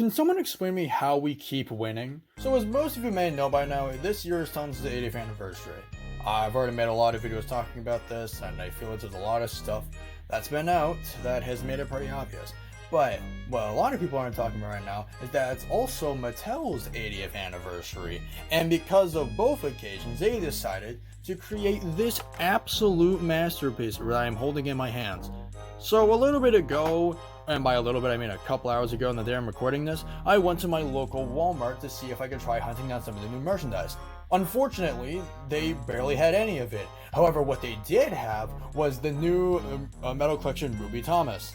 Can someone explain me how we keep winning? So as most of you may know by now, this year is Tom's 80th anniversary. I've already made a lot of videos talking about this, and I feel like there's a lot of stuff that's been out that has made it pretty obvious. But what a lot of people aren't talking about right now is that it's also Mattel's 80th anniversary. And because of both occasions, they decided to create this absolute masterpiece that I'm holding in my hands. So a little bit ago, and by a little bit I mean a couple hours ago on the day I'm recording this, I went to my local Walmart to see if I could try hunting down some of the new merchandise. Unfortunately, they barely had any of it. However, what they did have was the new Metal Collection Ruby Thomas.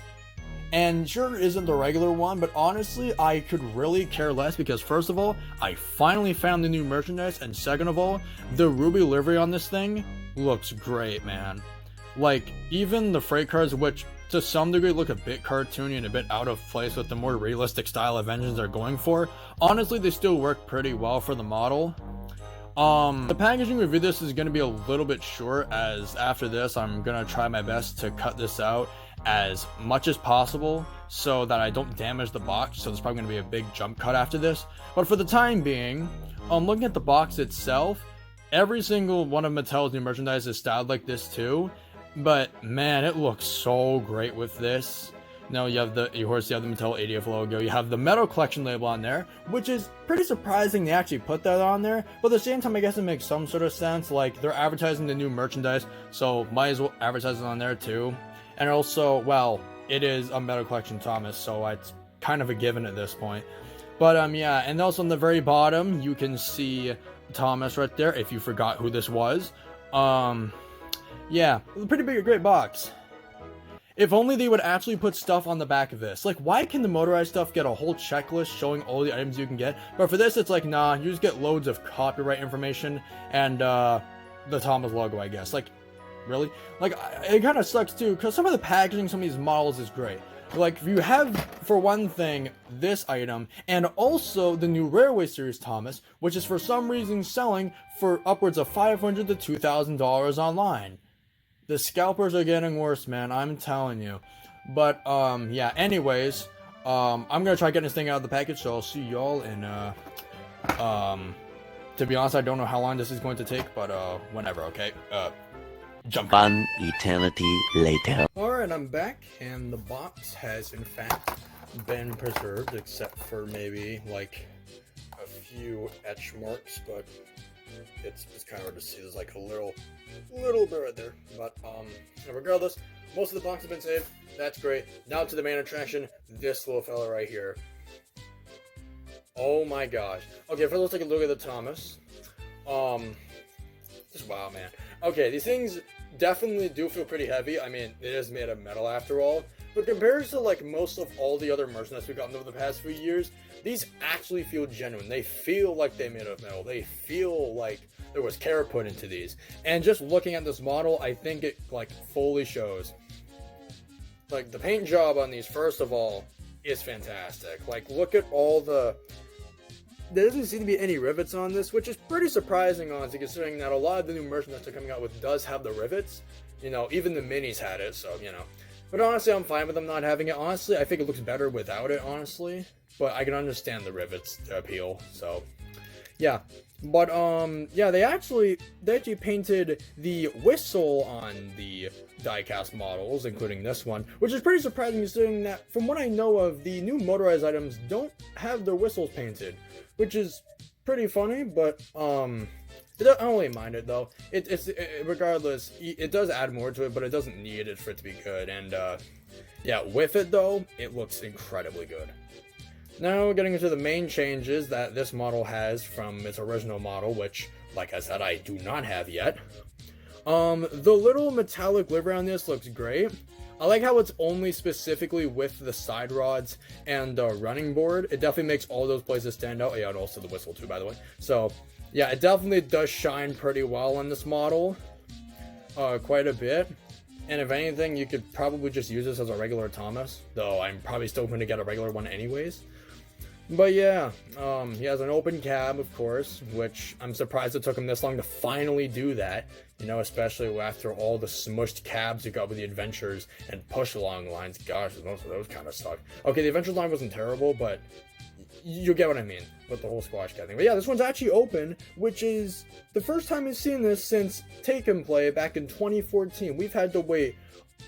And sure, it isn't the regular one, but honestly, I could really care less because first of all, I finally found the new merchandise, and second of all, the Ruby livery on this thing looks great, man. Like, even the freight cards, which to some degree look a bit cartoony and a bit out of place with the more realistic style of engines they're going for, honestly, they still work pretty well for the model. The packaging review this is going to be a little bit short, as after this I'm going to try my best to cut this out as much as possible so that I don't damage the box, so there's probably going to be a big jump cut after this. But for the time being, looking at the box itself, every single one of Mattel's new merchandise is styled like this too, but man, it looks so great with this. No, you have the Mattel 80th logo, you have the Metal Collection label on there, which is pretty surprising they actually put that on there, but at the same time I guess it makes some sort of sense, like they're advertising the new merchandise, so might as well advertise it on there too. And also, well, it is a Metal Collection Thomas, so it's kind of a given at this point. But yeah, and also on the very bottom you can see Thomas right there, if you forgot who this was. Yeah, pretty big, great box. If only they would actually put stuff on the back of this. Like, why can the motorized stuff get a whole checklist showing all the items you can get? But for this, it's like, nah, you just get loads of copyright information and the Thomas logo, I guess. Like, really? Like, it kind of sucks too, because some of the packaging, some of these models is great. Like, you have, for one thing, this item, and also the new Railway Series Thomas, which is for some reason selling for upwards of $500 to $2,000 online. The scalpers are getting worse, man, I'm telling you. But, yeah, anyways, I'm gonna try getting this thing out of the package, so I'll see y'all in, to be honest, I don't know how long this is going to take, but, whenever, okay? Jump. One eternity later. Alright, I'm back, and the box has, in fact, been preserved, except for maybe, like, a few etch marks, but it's kind of hard to see. There's like a little bit right there, but regardless, most of the box has been saved. That's great. Now to the main attraction, this little fella right here. Oh my gosh. Okay, first let's take a look at the Thomas. Just wow, man. Okay, these things definitely do feel pretty heavy. I mean, it is made of metal after all, but compared to like most of all the other merchandise we've gotten over the past few years, these actually feel genuine. They feel like they made of metal. They feel like there was care put into these. And just looking at this model, I think it like fully shows. Like the paint job on these, first of all, is fantastic. Like look at all the... There doesn't seem to be any rivets on this, which is pretty surprising, honestly, considering that a lot of the new merchandise they're coming out with does have the rivets. You know, even the minis had it, so, you know. But honestly, I'm fine with them not having it. Honestly, I think it looks better without it, honestly. But I can understand the rivets appeal, so... Yeah. But, yeah, they actually painted the whistle on the die-cast models, including this one, which is pretty surprising considering that, from what I know of, the new motorized items don't have their whistles painted, which is pretty funny, but, I don't really mind it, though. Regardless, it does add more to it, but it doesn't need it for it to be good, and, yeah, with it, though, it looks incredibly good. Now, getting into the main changes that this model has from its original model, which, like I said, I do not have yet. The little metallic livery on this looks great. I like how it's only specifically with the side rods and the running board. It definitely makes all those places stand out. Yeah, and also the whistle too, by the way. So, yeah, it definitely does shine pretty well on this model. Quite a bit. And if anything, you could probably just use this as a regular Thomas. Though I'm probably still going to get a regular one anyways. But yeah, he has an open cab, of course, which I'm surprised it took him this long to finally do that. You know, especially after all the smushed cabs you got with the Adventures and push-along lines. Gosh, most of those kind of suck. Okay, the Adventures line wasn't terrible, but you get what I mean with the whole squash cat thing. But yeah, this one's actually open, which is the first time we've seen this since Take and Play back in 2014. We've had to wait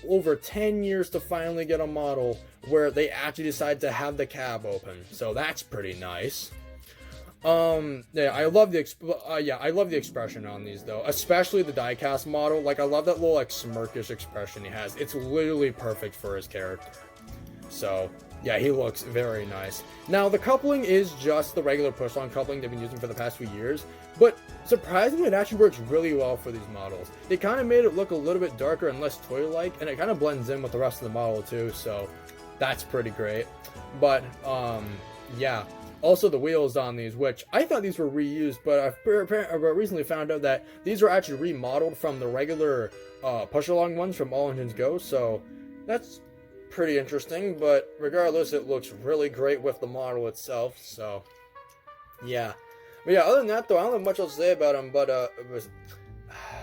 over 10 years to finally get a model where they actually decide to have the cab open. So that's pretty nice. Yeah, I love the expression on these though, especially the diecast model. Like, I love that little like smirkish expression he has. It's literally perfect for his character. So yeah, he looks very nice. Now the coupling is just the regular push-on coupling they've been using for the past few years, but surprisingly it actually works really well for these models. They kind of made it look a little bit darker and less toy-like, and it kind of blends in with the rest of the model too, so that's pretty great. But yeah. Also, the wheels on these, which I thought these were reused, but I've recently found out that these are actually remodeled from the regular push-along ones from All Engines Go, so that's pretty interesting. But regardless, it looks really great with the model itself, so yeah. But yeah, other than that, though, I don't have much else to say about him, but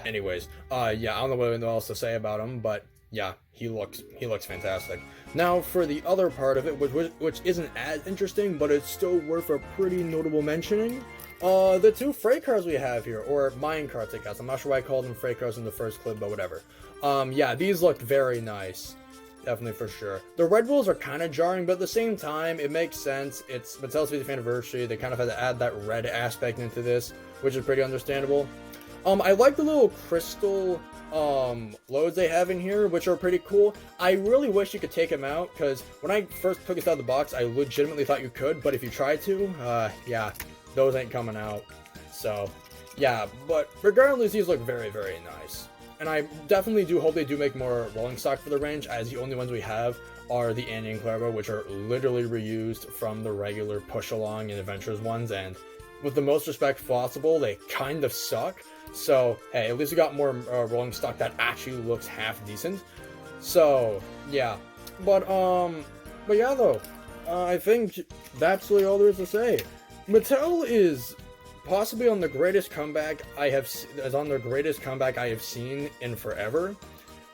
anyways, yeah, I don't know what else to say about him, but yeah, he looks fantastic. Now, for the other part of it, which isn't as interesting, but it's still worth a pretty notable mentioning, the two freight cars we have here, or mine carts, I guess. I'm not sure why I called them freight cars in the first clip, but whatever. Yeah, these look very nice. Definitely, for sure. The red wheels are kind of jarring, but at the same time, it makes sense. It's Mattel's 50th anniversary. They kind of had to add that red aspect into this, which is pretty understandable. I like the little crystal loads they have in here, which are pretty cool. I really wish you could take them out, because when I first took this out of the box, I legitimately thought you could, but if you try to, yeah, those ain't coming out. So, yeah, but regardless, these look very, very nice. And I definitely do hope they do make more rolling stock for the range, as the only ones we have are the Andy and Clairbo, which are literally reused from the regular push-along and Adventures ones, and with the most respect possible, they kind of suck. So, hey, at least we got more rolling stock that actually looks half decent. So, yeah. But yeah, though, I think that's really all there is to say. Mattel is possibly on the greatest comeback I have seen in forever.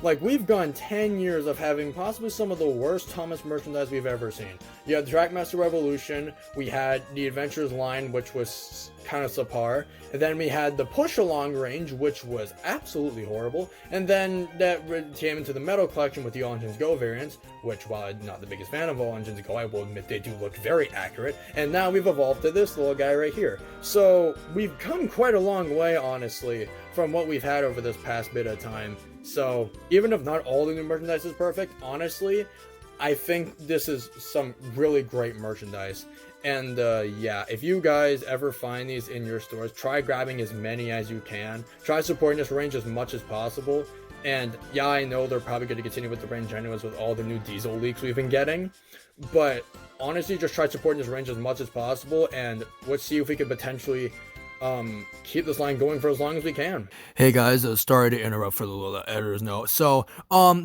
Like, we've gone 10 years of having possibly some of the worst Thomas merchandise we've ever seen. You had Trackmaster Revolution, we had the Adventures line, which was kind of subpar, and then we had the Push-Along range, which was absolutely horrible, and then that came into the Metal Collection with the All Engines Go variants, which, while I'm not the biggest fan of All Engines Go, I will admit they do look very accurate, and now we've evolved to this little guy right here. So, we've come quite a long way, honestly, from what we've had over this past bit of time. So, even if not all the new merchandise is perfect, honestly, I think this is some really great merchandise. And yeah, if you guys ever find these in your stores, try grabbing as many as you can. Try supporting this range as much as possible. And yeah, I know they're probably going to continue with the range anyways with all the new diesel leaks we've been getting. But honestly, just try supporting this range as much as possible, and let's see if we could potentially keep this line going for as long as we can. Hey guys, sorry to interrupt for the little editor's note. So,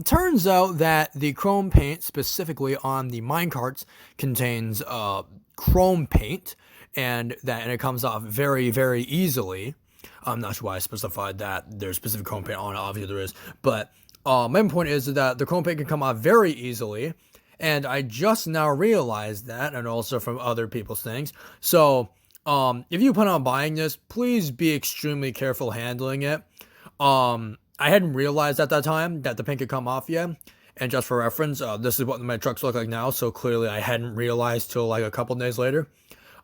turns out that the chrome paint, specifically on the minecarts, contains chrome paint, and it comes off very, very easily. I'm not sure why I specified that there's specific chrome paint on it. Obviously there is, but my main point is that the chrome paint can come off very easily, and I just now realized that, and also from other people's things. So, if you plan on buying this, please be extremely careful handling it. I hadn't realized at that time that the paint could come off yet. And just for reference, this is what my trucks look like now. So clearly I hadn't realized till like a couple days later.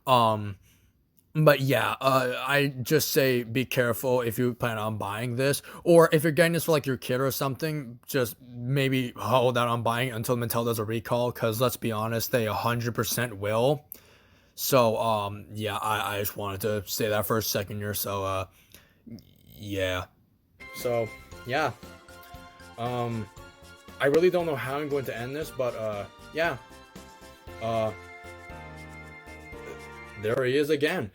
But yeah, I just say be careful if you plan on buying this. Or if you're getting this for like your kid or something, just maybe hold out on buying it until Mattel does a recall. Because let's be honest, they 100% will. So, yeah, I just wanted to say that for a second here, so, yeah. So, yeah. I really don't know how I'm going to end this, but, yeah. There he is again.